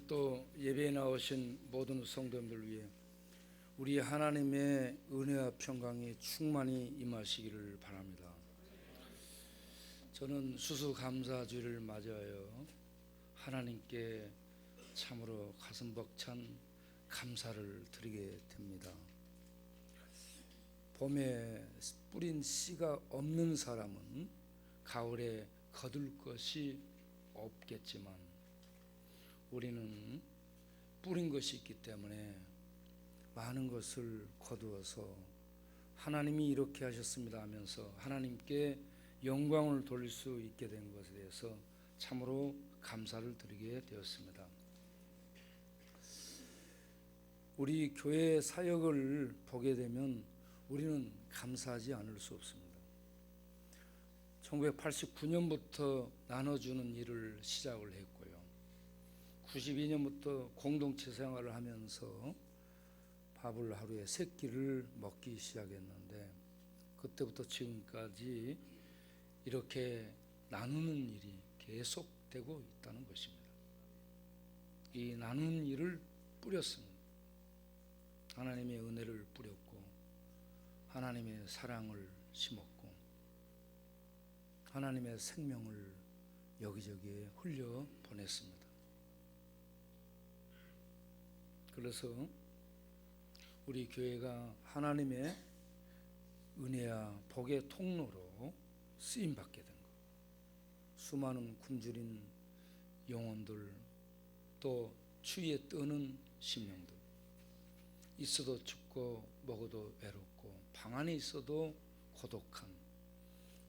또 예배에 나오신 모든 성도님들 위해 우리 하나님의 은혜와 평강이 충만히 임하시기를 바랍니다. 저는 수수감사주일을 맞이하여 하나님께 참으로 가슴 벅찬 감사를 드리게 됩니다. 봄에 뿌린 씨가 없는 사람은 가을에 거둘 것이 없겠지만 우리는 뿌린 것이 있기 때문에 많은 것을 거두어서 하나님이 이렇게 하셨습니다 하면서 하나님께 영광을 돌릴 수 있게 된 것에 대해서 참으로 감사를 드리게 되었습니다. 우리 교회 사역을 보게 되면 우리는 감사하지 않을 수 없습니다. 1989년부터 나눠주는 일을 시작을 했고요. 92년부터 공동체 생활을 하면서 밥을 하루에 3끼를 먹기 시작했는데 그때부터 지금까지 이렇게 나누는 일이 계속되고 있다는 것입니다. 이 나누는 일을 뿌렸습니다. 하나님의 은혜를 뿌렸고 하나님의 사랑을 심었고 하나님의 생명을 여기저기에 흘려 보냈습니다. 그래서 우리 교회가 하나님의 은혜와 복의 통로로 쓰임받게 된 것, 수많은 굶주린 영혼들, 또 추위에 뜨는 심령들, 있어도 춥고 먹어도 외롭고 방 안에 있어도 고독한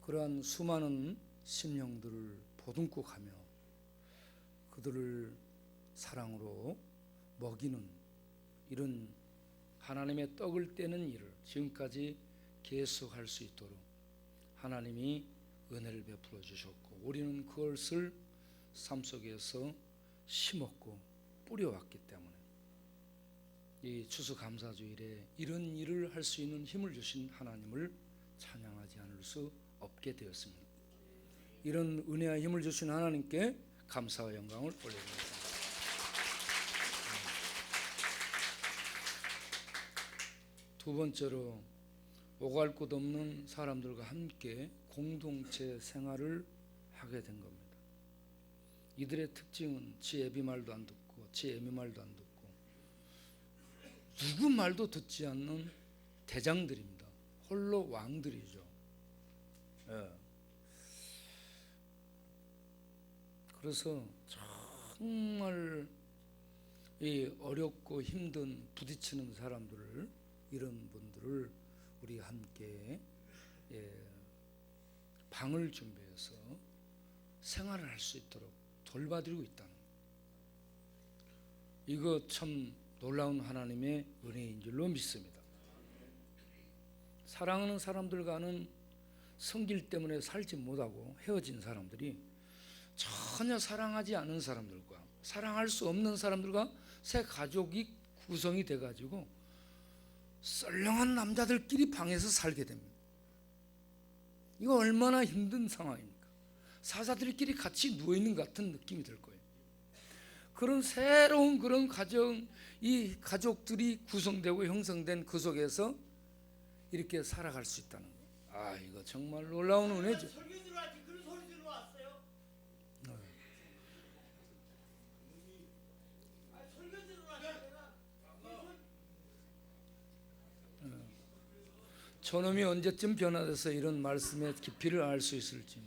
그러한 수많은 심령들을 보듬고가며 그들을 사랑으로 먹이는 이런 하나님의 떡을 떼는 일을 지금까지 계속할 수 있도록 하나님이 은혜를 베풀어 주셨고 우리는 그것을 삶 속에서 심었고 뿌려왔기 때문에 이 추수감사주일에 이런 일을 할 수 있는 힘을 주신 하나님을 찬양하지 않을 수 없게 되었습니다. 이런 은혜와 힘을 주신 하나님께 감사와 영광을 올려드립니다. 두 번째로 오갈 곳 없는 사람들과 함께 공동체 생활을 하게 된 겁니다. 이들의 특징은 지 애비 말도 안 듣고 지 애미 말도 안 듣고 누구 말도 듣지 않는 대장들입니다. 홀로 왕들이죠. 그래서 정말 이 어렵고 힘든 부딪히는 사람들을 이런 분들을 우리 함께 방을 준비해서 생활을 할 수 있도록 돌봐드리고 있다는 이거 참 놀라운 하나님의 은혜인 줄로 믿습니다. 사랑하는 사람들과는 성질 때문에 살지 못하고 헤어진 사람들이 전혀 사랑하지 않은 사람들과 사랑할 수 없는 사람들과 새 가족이 구성이 돼가지고 썰렁한 남자들끼리 방에서 살게 됩니다. 이거 얼마나 힘든 상황입니까? 사자들끼리 같이 누워있는 것 같은 느낌이 들 거예요. 그런 새로운 그런 가정, 이 가족들이 구성되고 형성된 그 속에서 이렇게 살아갈 수 있다는 거예요. 아, 이거 정말 놀라운 은혜죠. 저놈이 언제쯤 변화돼서 이런 말씀의 깊이를 알 수 있을지.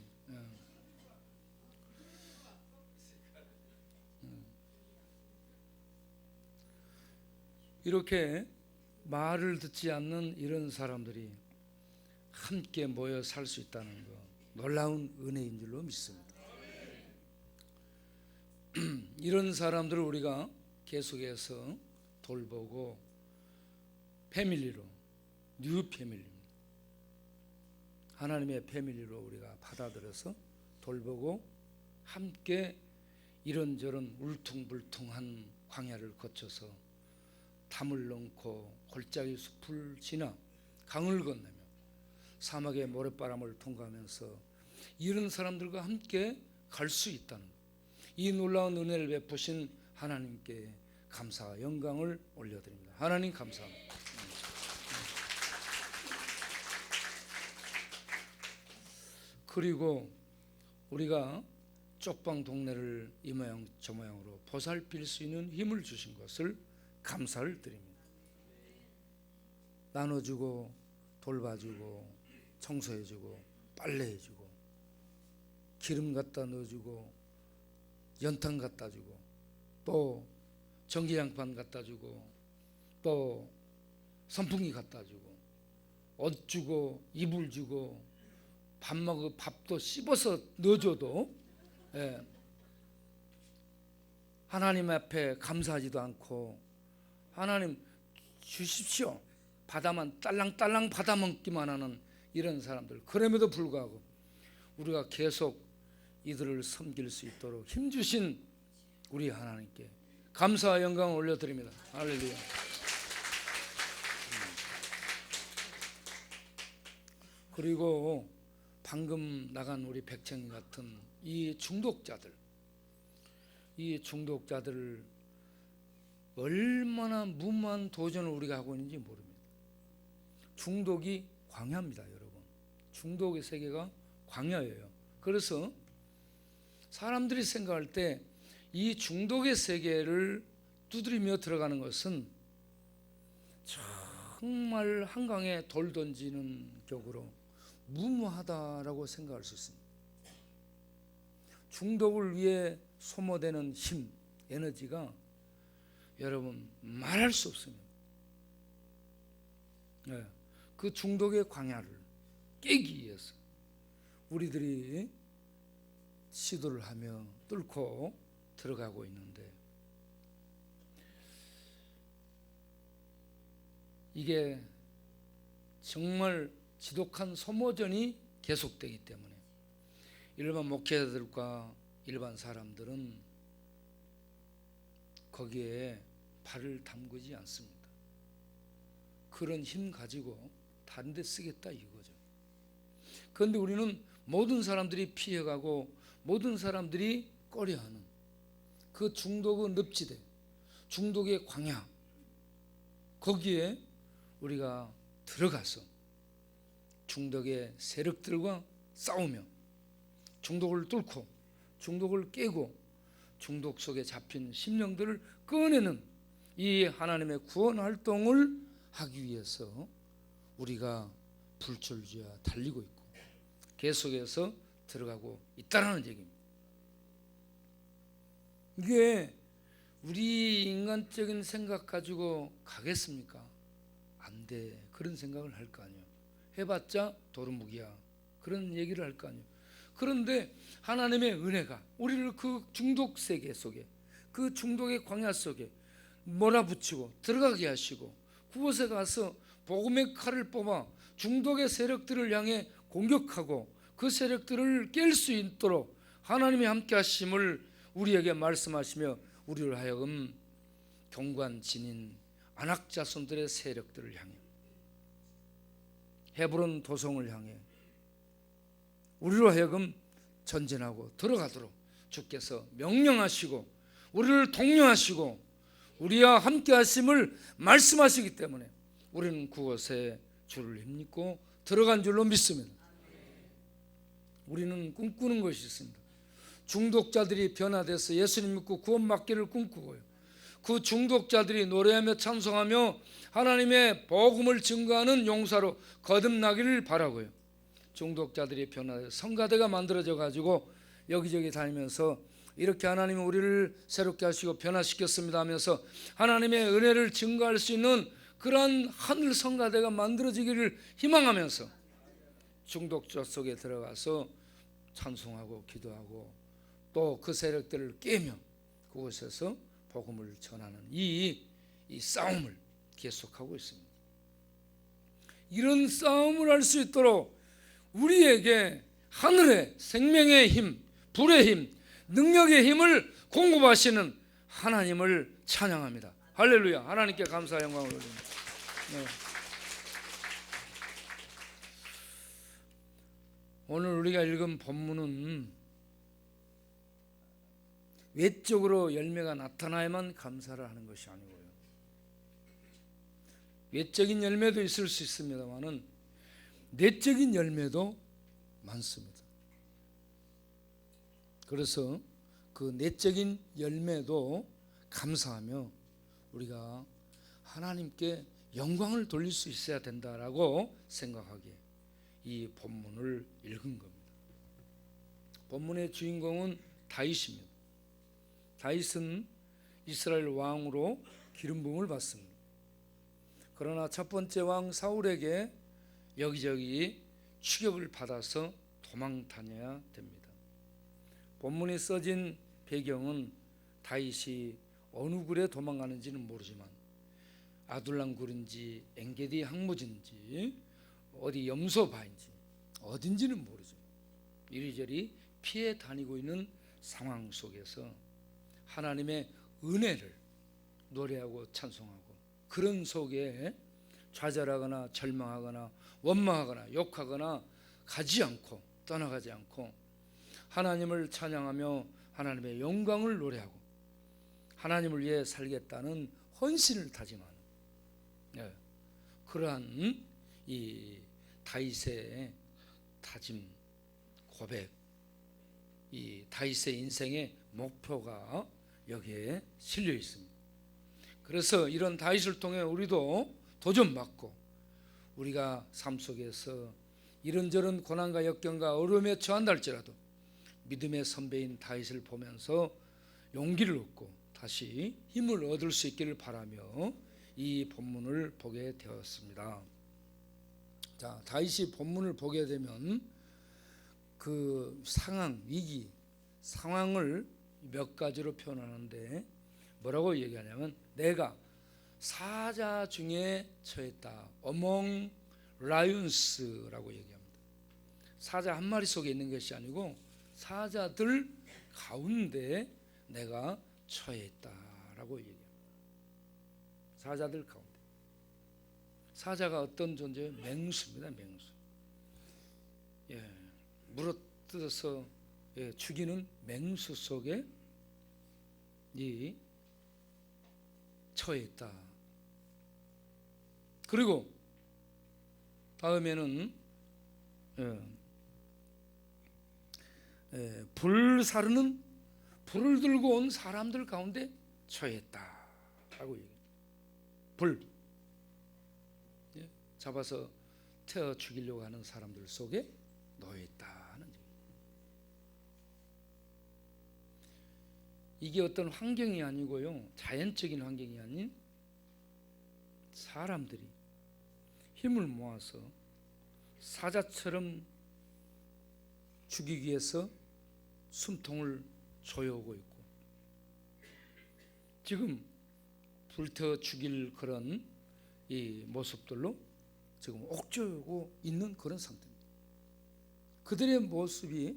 이렇게 말을 듣지 않는 이런 사람들이 함께 모여 살 수 있다는 거 놀라운 은혜인 줄로 믿습니다. 이런 사람들을 우리가 계속해서 돌보고 패밀리로 뉴 패밀리입니다. 하나님의 패밀리로 우리가 받아들여서 돌보고 함께 이런저런 울퉁불퉁한 광야를 거쳐서 담을 넘고 골짜기 숲을 지나 강을 건너며 사막의 모래바람을 통과하면서 이런 사람들과 함께 갈 수 있다는 이 놀라운 은혜를 베푸신 하나님께 감사와 영광을 올려드립니다. 하나님 감사합니다. 그리고 우리가 쪽방 동네를 이 모양 저 모양으로 보살필 수 있는 힘을 주신 것을 감사를 드립니다. 나눠주고 돌봐주고 청소해주고 빨래해주고 기름 갖다 넣어주고 연탄 갖다 주고 또 전기장판 갖다 주고 또 선풍기 갖다 주고 옷 주고 이불 주고 밥도 씹어서 넣어줘도 하나님 앞에 감사하지도 않고 하나님 주십시오 받아만 딸랑딸랑 받아먹기만 하는 이런 사람들, 그럼에도 불구하고 우리가 계속 이들을 섬길 수 있도록 힘주신 우리 하나님께 감사와 영광을 올려드립니다. 할렐루야. 그리고 방금 나간 우리 백청이 같은 이 중독자들을 얼마나 무모한 도전을 우리가 하고 있는지 모릅니다. 중독이 광야입니다, 여러분. 중독의 세계가 광야예요. 그래서 사람들이 생각할 때 이 중독의 세계를 두드리며 들어가는 것은 정말 한강에 돌 던지는 격으로 무모하다라고 생각할 수 있습니다. 중독을 위해 소모되는 힘, 에너지가 여러분 말할 수 없습니다. 그 중독의 광야를 깨기 위해서 우리들이 시도를 하며 뚫고 들어가고 있는데, 이게 정말 지독한 소모전이 계속되기 때문에 일반 목회자들과 일반 사람들은 거기에 발을 담그지 않습니다. 그런 힘 가지고 다른 데 쓰겠다 이거죠. 그런데 우리는 모든 사람들이 피해가고 모든 사람들이 꺼려하는 그 중독의 늪지대, 중독의 광야, 거기에 우리가 들어가서 중독의 세력들과 싸우며 중독을 뚫고 중독을 깨고 중독 속에 잡힌 심령들을 꺼내는 이 하나님의 구원 활동을 하기 위해서 우리가 불철주야 달리고 있고 계속해서 들어가고 있다라는 얘기입니다. 이게 우리 인간적인 생각 가지고 가겠습니까? 안 돼. 그런 생각을 할 거 아니에요. 해봤자 도루묵이야. 그런 얘기를 할 거 아니에요. 그런데 하나님의 은혜가 우리를 그 중독 세계 속에, 그 중독의 광야 속에 몰아붙이고 들어가게 하시고 그곳에 가서 복음의 칼을 뽑아 중독의 세력들을 향해 공격하고 그 세력들을 깰 수 있도록 하나님이 함께 하심을 우리에게 말씀하시며 우리를 하여금 경관 진인 안악 자손들의 세력들을 향해 헤브론 도성을 향해 우리로 하여금 전진하고 들어가도록 주께서 명령하시고 우리를 독려하시고 우리와 함께 하심을 말씀하시기 때문에 우리는 그곳에 주를 힘입고 들어간 줄로 믿습니다. 우리는 꿈꾸는 것이 있습니다. 중독자들이 변화돼서 예수님 믿고 구원받기를 꿈꾸고요, 그 중독자들이 노래하며 찬송하며 하나님의 복음을 증거하는 용사로 거듭나기를 바라고요, 중독자들이 변화돼서 성가대가 만들어져 가지고 여기저기 다니면서 이렇게 하나님이 우리를 새롭게 하시고 변화시켰습니다 하면서 하나님의 은혜를 증거할 수 있는 그러한 하늘 성가대가 만들어지기를 희망하면서 중독자 속에 들어가서 찬송하고 기도하고 또 그 세력들을 깨며 그곳에서 복음을 전하는 이 싸움을 계속하고 있습니다. 이런 싸움을 할 수 있도록 우리에게 하늘의 생명의 힘, 불의 힘, 능력의 힘을 공급하시는 하나님을 찬양합니다. 할렐루야. 하나님께 감사 영광을 올립니다. 네. 오늘 우리가 읽은 본문은 외적으로 열매가 나타나야만 감사를 하는 것이 아니고요. 외적인 열매도 있을 수 있습니다만은 내적인 열매도 많습니다. 그래서 그 내적인 열매도 감사하며 우리가 하나님께 영광을 돌릴 수 있어야 된다라고 생각하기에 이 본문을 읽은 겁니다. 본문의 주인공은 다윗입니다. 다윗은 이스라엘 왕으로 기름 부음을 받습니다. 그러나 첫 번째 왕 사울에게 여기저기 추격을 받아서 도망 다녀야 됩니다. 본문이 써진 배경은 다윗이 어느 굴에 도망가는지는 모르지만 아둘람 굴인지 엔게디 항무지인지 어디 염소바인지 어딘지는 모르죠. 이리저리 피해 다니고 있는 상황 속에서 하나님의 은혜를 노래하고 찬송하고 그런 속에 좌절하거나 절망하거나 원망하거나 욕하거나 가지 않고 떠나가지 않고 하나님을 찬양하며 하나님의 영광을 노래하고 하나님을 위해 살겠다는 헌신을 다짐하는 그러한 이 다윗의 다짐 고백, 이 다윗의 인생의 목표가 여기에 실려 있습니다. 그래서 이런 다윗을 통해 우리도 도전받고 우리가 삶 속에서 이런저런 고난과 역경과 어려움에 처한다 할지라도 믿음의 선배인 다윗을 보면서 용기를 얻고 다시 힘을 얻을 수 있기를 바라며 이 본문을 보게 되었습니다. 자, 다윗이 본문을 보게 되면 그 상황, 위기, 상황을 몇 가지로 표현하는데 뭐라고 얘기하냐면 내가 사자 중에 처했다. Among lions라고 얘기합니다. 사자 한 마리 속에 있는 것이 아니고 사자들 가운데 내가 처했다라고 얘기합니다. 사자들 가운데. 사자가 어떤 존재예요? 맹수입니다. 맹수. 물어뜯어서 죽이는 맹수 속에 이 처했다. 그리고 다음에는 불 사르는 불을 들고 온 사람들 가운데 처했다라고 얘기해요. 불 잡아서 태워 죽이려고 하는 사람들 속에 놓여있다는 얘기예요. 이게 어떤 환경이 아니고요, 자연적인 환경이 아닌 사람들이 힘을 모아서 사자처럼 죽이기 위해서 숨통을 조여오고 있고 지금 불태워 죽일 그런 이 모습들로 지금 옥죄고 있는 그런 상태입니다. 그들의 모습이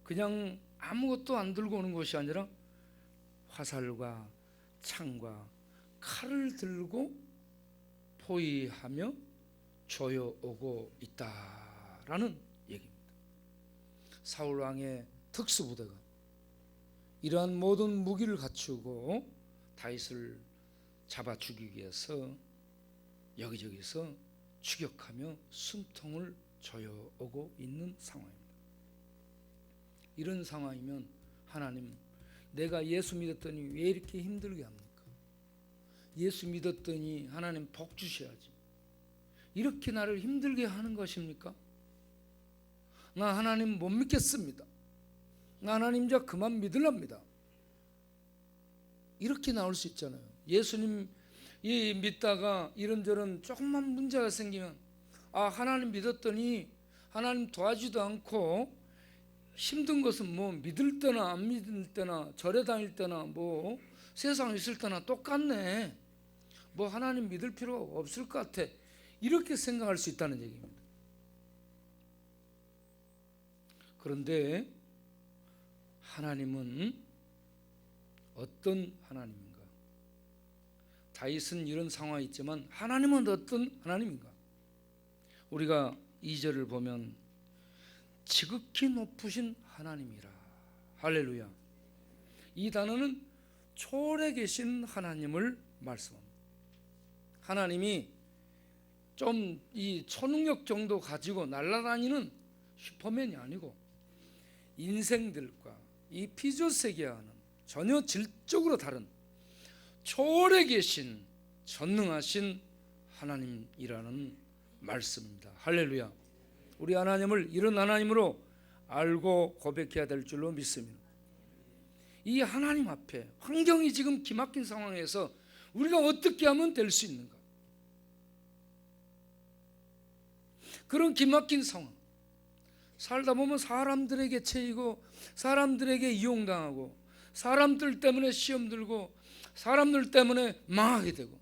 그냥 아무것도 안 들고 오는 것이 아니라 화살과 창과 칼을 들고 포위하며 조여오고 있다라는 얘기입니다. 사울 왕의 특수부대가 이러한 모든 무기를 갖추고 다윗을 잡아 죽이기 위해서 여기저기서 추격하며 숨통을 조여오고 있는 상황입니다. 이런 상황이면 하나님, 내가 예수 믿었더니 왜 이렇게 힘들게 합니까? 예수 믿었더니 하나님 복 주셔야지. 이렇게 나를 힘들게 하는 것입니까? 나 하나님 못 믿겠습니다. 나 하나님 이제 그만 믿으랍니다. 이렇게 나올 수 있잖아요. 예수님 믿다가 이런저런 조금만 문제가 생기면 하나님 믿었더니 하나님 도와주지도 않고 힘든 것은 뭐 믿을 때나 안 믿을 때나 절에 다닐 때나 뭐 세상에 있을 때나 똑같네. 뭐 하나님 믿을 필요가 없을 것 같아. 이렇게 생각할 수 있다는 얘기입니다. 그런데 하나님은 어떤 하나님인가? 다윗은 이런 상황이 있지만 하나님은 어떤 하나님인가? 우리가 2절을 보면 지극히 높으신 하나님이라. 할렐루야. 이 단어는 초월해 계신 하나님을 말씀합니다. 하나님이 좀 이 초능력 정도 가지고 날아다니는 슈퍼맨이 아니고 인생들과 이 피조세계와는 전혀 질적으로 다른 초월해 계신 전능하신 하나님이라는 말씀입니다. 할렐루야. 우리 하나님을 이런 하나님으로 알고 고백해야 될 줄로 믿습니다. 이 하나님 앞에 환경이 지금 기막힌 상황에서 우리가 어떻게 하면 될 수 있는가? 그런 기막힌 상황, 살다 보면 사람들에게 채이고 사람들에게 이용당하고 사람들 때문에 시험 들고 사람들 때문에 망하게 되고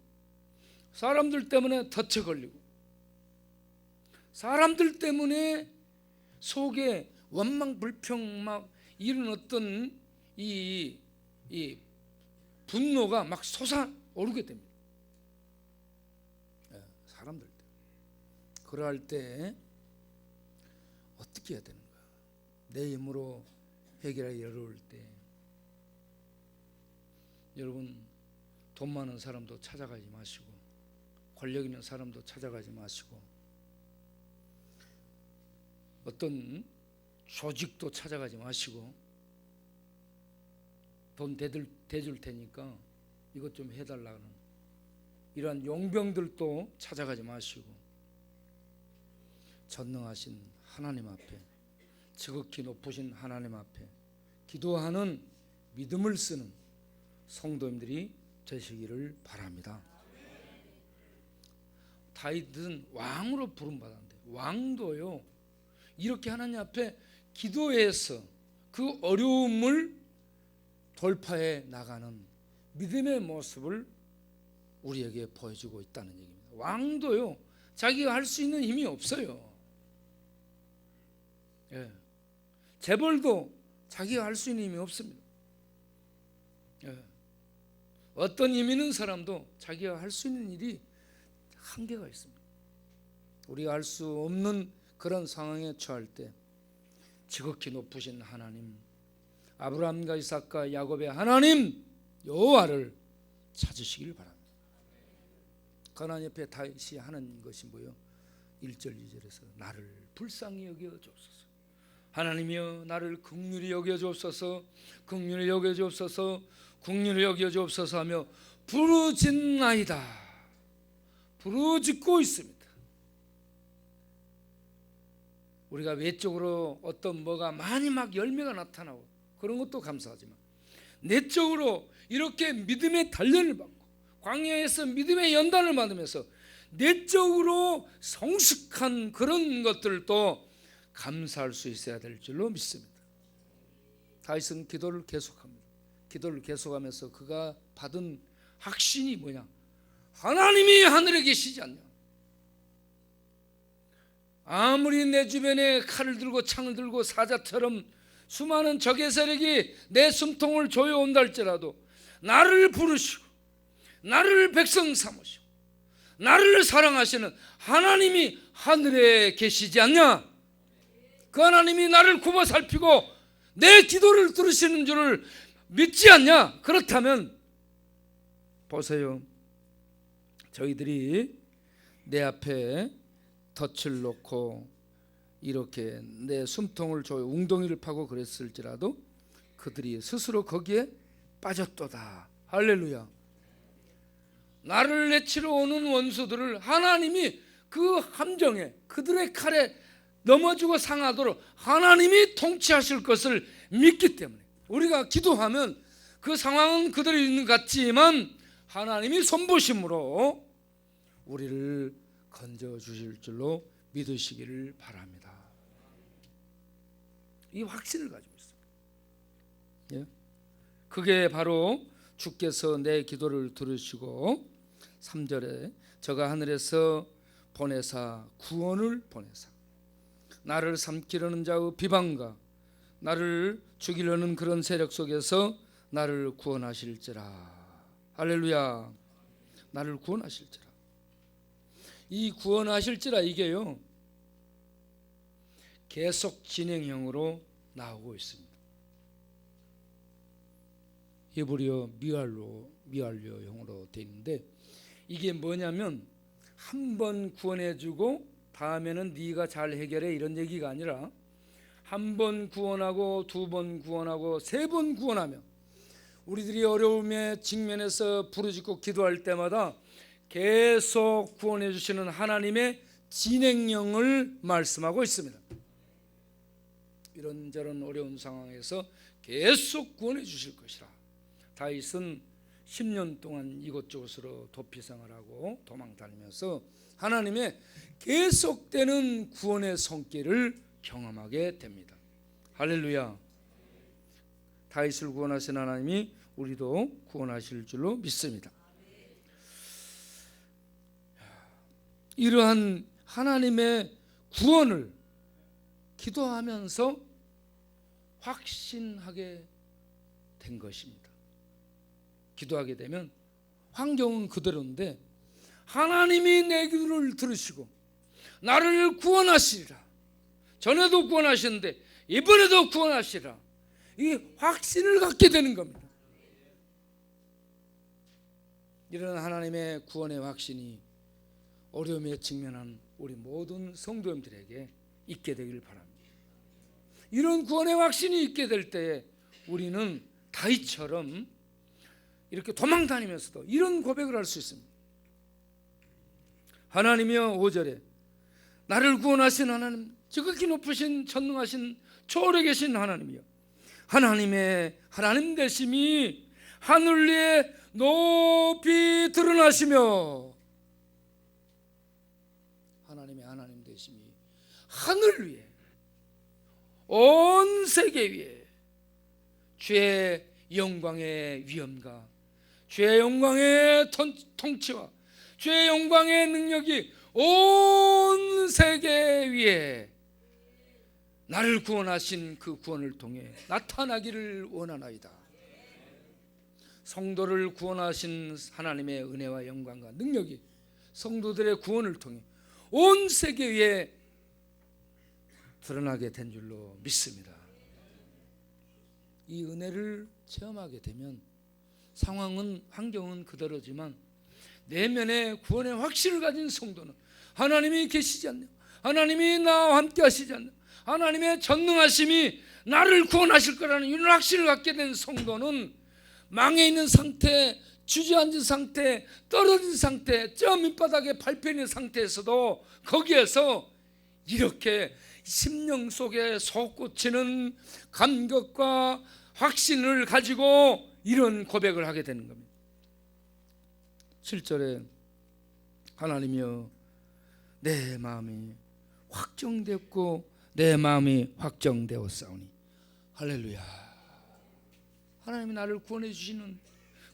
사람들 때문에 덫에 걸리고 사람들 때문에 속에 원망 불평 막 이런 어떤 이 분노가 막 솟아오르게 됩니다. 사람들 때문에. 그럴 때 어떻게 해야 되는가? 내 힘으로 해결하기 어려울 때 여러분, 돈 많은 사람도 찾아가지 마시고 권력 있는 사람도 찾아가지 마시고 어떤 조직도 찾아가지 마시고 돈 대줄 테니까 이것 좀 해달라는 이러한 용병들도 찾아가지 마시고 전능하신 하나님 앞에, 지극히 높으신 하나님 앞에 기도하는 믿음을 쓰는 성도님들이 되시기를 바랍니다. 다윗은 왕으로 부름받았는데 왕도요 이렇게 하나님 앞에 기도해서 그 어려움을 돌파해 나가는 믿음의 모습을 우리에게 보여주고 있다는 얘기입니다. 왕도요 자기가 할 수 있는 힘이 없어요. 재벌도 자기가 할 수 있는 힘이 없습니다. 어떤 힘 있는 사람도 자기가 할 수 있는 일이 한계가 있습니다. 우리가 할 수 없는 그런 상황에 처할 때 지극히 높으신 하나님, 아브라함과 이삭과 야곱의 하나님 여호와를 찾으시길 바랍니다. 가나안 옆에 다윗이 하는 것이 뭐예요? 1절 2절에서 나를 불쌍히 여겨 주옵소서. 하나님이여 나를 긍휼히 여겨 주옵소서. 긍휼히 여겨 주옵소서. 긍휼히 여겨 주옵소서 하며 부르짖나이다. 부르짖고 있습니다. 우리가 외적으로 어떤 뭐가 많이 막 열매가 나타나고 그런 것도 감사하지만 내적으로 이렇게 믿음의 단련을 받고 광야에서 믿음의 연단을 받으면서 내적으로 성숙한 그런 것들도 감사할 수 있어야 될 줄로 믿습니다. 다윗은 기도를 계속합니다. 기도를 계속하면서 그가 받은 확신이 뭐냐? 하나님이 하늘에 계시지 않냐? 아무리 내 주변에 칼을 들고 창을 들고 사자처럼 수많은 적의 세력이 내 숨통을 조여온다 할지라도 나를 부르시고 나를 백성 삼으시고 나를 사랑하시는 하나님이 하늘에 계시지 않냐? 그 하나님이 나를 굽어 살피고 내 기도를 들으시는 줄을 믿지 않냐? 그렇다면 보세요. 저희들이 내 앞에 덫을 놓고 이렇게 내 숨통을 조여 웅덩이를 파고 그랬을지라도 그들이 스스로 거기에 빠졌도다. 할렐루야. 나를 내치러 오는 원수들을 하나님이 그 함정에 그들의 칼에 넘어지고 상하도록 하나님이 통치하실 것을 믿기 때문에 우리가 기도하면 그 상황은 그대로 있는 것 같지만 하나님이 손보심으로 우리를 건져주실 줄로 믿으시기를 바랍니다. 이 확신을 가지고 있습니다. 그게 바로 주께서 내 기도를 들으시고 3절에 저가 하늘에서 보내사 구원을 보내사 나를 삼키려는 자의 비방과 나를 죽이려는 그런 세력 속에서 나를 구원하실지라. 할렐루야. 나를 구원하실지라. 이 구원하실지라 이게요 계속 진행형으로 나오고 있습니다. 히브리어 미알료형으로 되어 있는데, 이게 뭐냐면 한 번 구원해주고 다음에는 네가 잘 해결해, 이런 얘기가 아니라 한 번 구원하고 두 번 구원하고 세 번 구원하며 우리들이 어려움에 직면해서 부르짖고 기도할 때마다 계속 구원해 주시는 하나님의 진행령을 말씀하고 있습니다. 이런저런 어려운 상황에서 계속 구원해 주실 것이라. 다윗은 10년 동안 이곳저곳으로 도피생활 하고 도망 다니면서 하나님의 계속되는 구원의 손길을 경험하게 됩니다. 할렐루야. 다윗을 구원하신 하나님이 우리도 구원하실 줄로 믿습니다. 이러한 하나님의 구원을 기도하면서 확신하게 된 것입니다. 기도하게 되면 환경은 그대로인데 하나님이 내 기도를 들으시고 나를 구원하시리라. 전에도 구원하셨는데 이번에도 구원하시리라. 이 확신을 갖게 되는 겁니다. 이런 하나님의 구원의 확신이 어려움에 직면한 우리 모든 성도님들에게 있게 되길 바랍니다. 이런 구원의 확신이 있게 될 때에 우리는 다윗처럼 이렇게 도망 다니면서도 이런 고백을 할 수 있습니다. 하나님이여, 5절에 나를 구원하신 하나님, 지극히 높으신 전능하신 초월에 계신 하나님이여, 하나님의 하나님 되심이 하늘 위에 높이 드러나시며, 하나님의 하나님 되심이 하늘 위에 온 세계 위에 주의 영광의 위엄과 주의 영광의 통치와 주의 영광의 능력이 온 세계 위에 나를 구원하신 그 구원을 통해 나타나기를 원하나이다. 성도를 구원하신 하나님의 은혜와 영광과 능력이 성도들의 구원을 통해 온 세계 위에 드러나게 된 줄로 믿습니다. 이 은혜를 체험하게 되면 상황은, 환경은 그대로지만 내면의 구원의 확신을 가진 성도는 하나님이 계시지 않냐, 하나님이 나와 함께 하시지 않냐, 하나님의 전능하심이 나를 구원하실 거라는 이런 확신을 갖게 된 성도는 망해 있는 상태, 주저앉은 상태, 떨어진 상태, 저 밑바닥에 밟혀 있는 상태에서도 거기에서 이렇게 심령 속에 솟구치는 감격과 확신을 가지고 이런 고백을 하게 되는 겁니다. 7절에 하나님이여, 내 마음이 확정되었고 내 마음이 확정되었사오니. 할렐루야. 하나님이 나를 구원해 주시는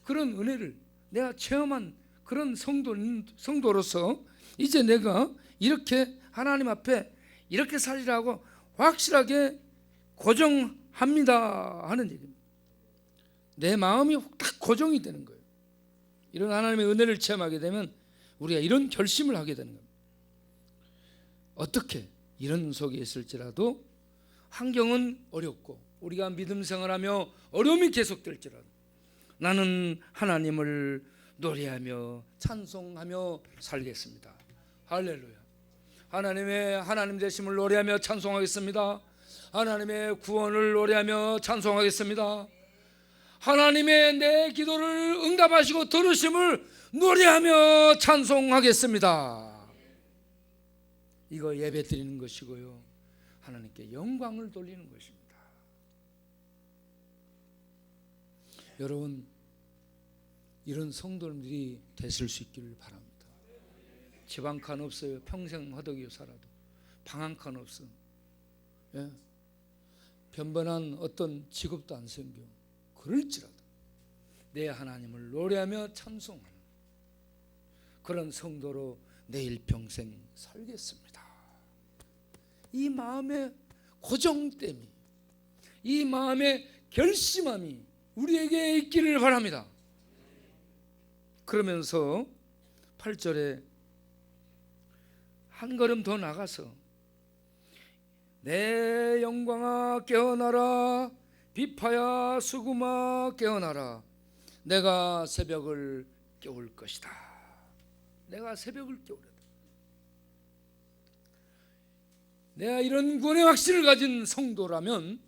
그런 은혜를 내가 체험한 그런 성도로서 이제 내가 이렇게 하나님 앞에 이렇게 살리라고 확실하게 고정합니다 하는 얘기입니다. 내 마음이 딱 고정이 되는 거예요. 이런 하나님의 은혜를 체험하게 되면 우리가 이런 결심을 하게 되는 겁니다. 어떻게 이런 속에 있을지라도 환경은 어렵고 우리가 믿음 생활하며 어려움이 계속될지라도 나는 하나님을 노래하며 찬송하며 살겠습니다. 할렐루야. 하나님의 하나님 되심을 노래하며 찬송하겠습니다. 하나님의 구원을 노래하며 찬송하겠습니다. 하나님의 내 기도를 응답하시고 들으심을 노래하며 찬송하겠습니다. 이거 예배 드리는 것이고요, 하나님께 영광을 돌리는 것입니다. 여러분, 이런 성도님들이 되실 수 있기를 바랍니다. 집 한 칸 없어요. 평생 허덕이어 살아도 방 한 칸 없어. 예? 변변한 어떤 직업도 안 생겨. 그럴지라도 내 하나님을 노래하며 찬송하는 그런 성도로 내일 평생 살겠습니다. 이 마음의 고정됨이, 이 마음의 결심함이 우리에게 있기를 바랍니다. 그러면서 8절에 한 걸음 더 나가서 내 영광아 깨어나라, 비파야 수구마 깨어나라, 내가 새벽을 깨울 것이다. 내가 새벽을 깨우려다. 내가 이런 구원의 확신을 가진 성도라면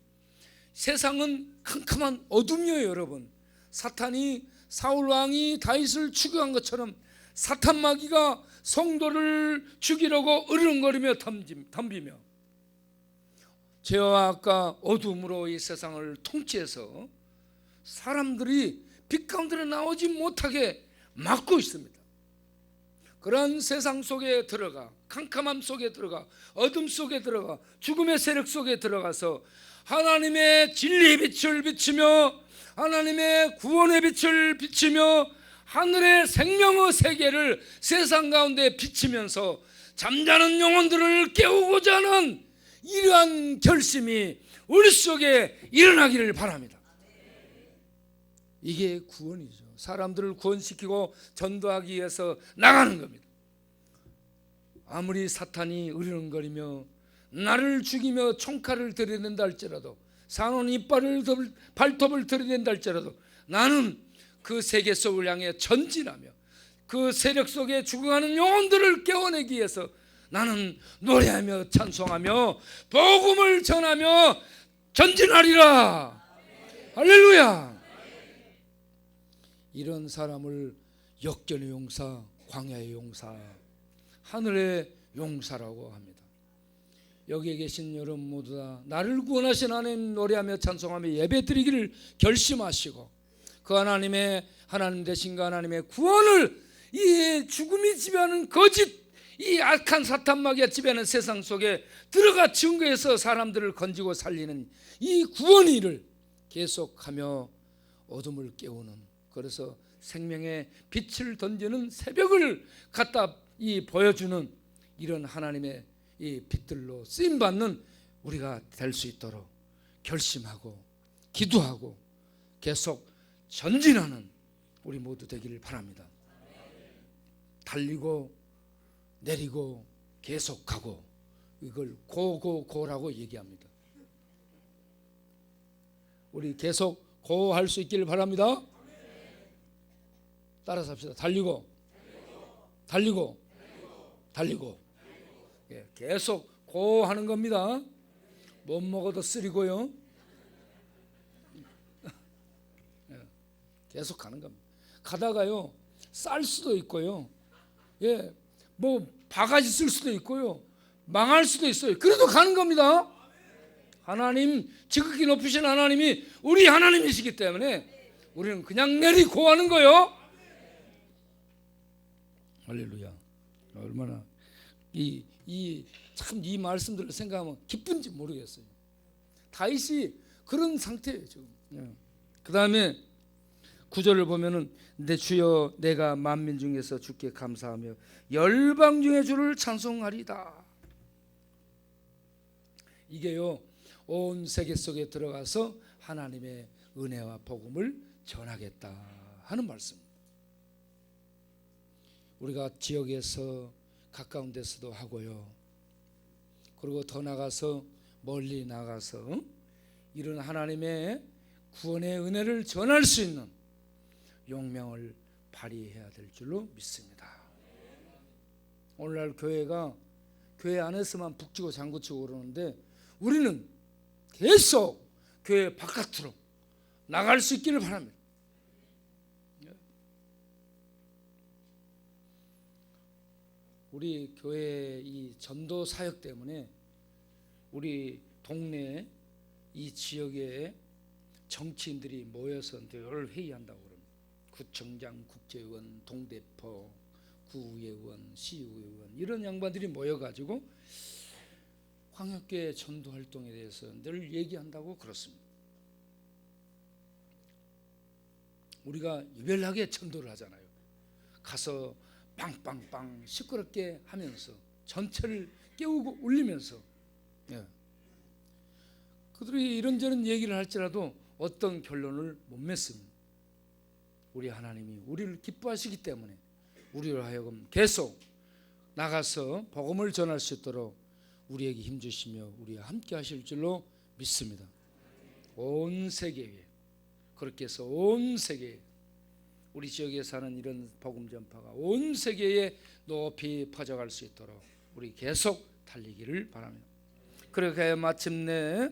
세상은 캄캄한 어둠이에요. 여러분, 사탄이 사울 왕이 다윗을 추격한 것처럼 사탄 마귀가 성도를 죽이려고 으르렁거리며 덤비며 죄와 악과 어둠으로 이 세상을 통치해서 사람들이 빛 가운데 나오지 못하게 막고 있습니다. 그러한 세상 속에 들어가, 캄캄함 속에 들어가, 어둠 속에 들어가, 죽음의 세력 속에 들어가서 하나님의 진리의 빛을 비추며 하나님의 구원의 빛을 비추며 하늘의 생명의 세계를 세상 가운데 비치면서 잠자는 영혼들을 깨우고자 하는 이러한 결심이 우리 속에 일어나기를 바랍니다. 이게 구원이죠. 사람들을 구원시키고 전도하기 위해서 나가는 겁니다. 아무리 사탄이 으르렁거리며 나를 죽이며 총칼을 들이댄다 할지라도, 산원 이빨을 발톱을 들이댄다 할지라도 나는 그 세계 속을 향해 전진하며 그 세력 속에 죽어가는 영혼들을 깨워내기 위해서 나는 노래하며 찬송하며 복음을 전하며 전진하리라. 할렐루야. 이런 사람을 역전의 용사, 광야의 용사, 하늘의 용사라고 합니다. 여기에 계신 여러분 모두 다 나를 구원하신 하나님 노래하며 찬송하며 예배드리기를 결심하시고 그 하나님 되신 그 하나님의 구원을 이 죽음이 지배하는 거짓, 이 악한 사탄 마귀가 지배하는 세상 속에 들어가 증거해서 사람들을 건지고 살리는 이 구원의 일을 계속하며 어둠을 깨우는, 그래서 생명의 빛을 던지는 새벽을 갖다 보여주는 이런 하나님의 이 빛들로 쓰임받는 우리가 될 수 있도록 결심하고 기도하고 계속 전진하는 우리 모두 되기를 바랍니다. 달리고 내리고 계속하고, 이걸 고라고 얘기합니다. 우리 계속 고할 수 있기를 바랍니다. 따라서 합시다. 달리고 예, 계속 고하는 겁니다. 못 먹어도 쓰리고요. 예, 계속 가는 겁니다. 가다가요 쌀 수도 있고요, 예, 뭐 바가지 쓸 수도 있고요, 망할 수도 있어요. 그래도 가는 겁니다. 하나님, 지극히 높으신 하나님이 우리 하나님이시기 때문에 우리는 그냥 내리고 하는 거예요. 할렐루야. 얼마나 참 이 말씀들을 생각하면 기쁜지 모르겠어요. 다윗이 그런 상태예요 지금. 그 다음에 9절을 보면은 내 주여 내가 만민 중에서 주께 감사하며 열방 중에 주를 찬송하리다. 이게요 온 세계 속에 들어가서 하나님의 은혜와 복음을 전하겠다 하는 말씀입니다. 우리가 지역에서 가까운 데서도 하고요, 그리고 더 나가서 멀리 나가서 이런 하나님의 구원의 은혜를 전할 수 있는 용명을 발휘해야 될 줄로 믿습니다. 오늘날 교회 안에서만 북치고 장구치고 그러는데 우리는 계속 교회 바깥으로 나갈 수 있기를 바랍니다. 우리 교회 이 전도 사역 때문에 우리 동네 이 지역에 정치인들이 모여서 늘 회의한다고 그럽니다. 구청장, 국제의원, 동대표, 구의원, 시의원 이런 양반들이 모여가지고 광역교회 전도 활동에 대해서 늘 얘기한다고 그렇습니다. 우리가 유별나게 전도를 하잖아요. 가서 빵빵빵 시끄럽게 하면서 전체를 깨우고 울리면서, 예. 그들이 이런저런 얘기를 할지라도 어떤 결론을 못 맺습니다. 우리 하나님이 우리를 기뻐하시기 때문에 우리를 하여금 계속 나가서 복음을 전할 수 있도록 우리에게 힘주시며 우리와 함께 하실 줄로 믿습니다. 온 세계에, 그렇게 해서 온 세계에 우리 지역에 사는 이런 복음 전파가 온 세계에 높이 퍼져갈 수 있도록 우리 계속 달리기를 바랍니다. 그렇게 마침내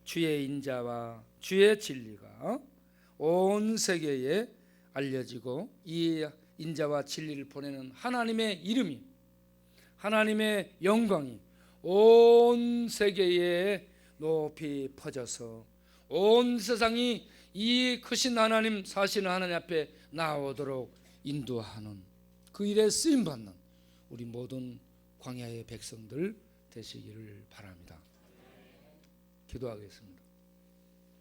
주의 인자와 주의 진리가 온 세계에 알려지고 이 인자와 진리를 보내는 하나님의 이름이, 하나님의 영광이 온 세계에 높이 퍼져서 온 세상이 이 크신 하나님, 사시는 하나님 앞에 나오도록 인도하는 그 일에 쓰임받는 우리 모든 광야의 백성들 되시기를 바랍니다. 기도하겠습니다.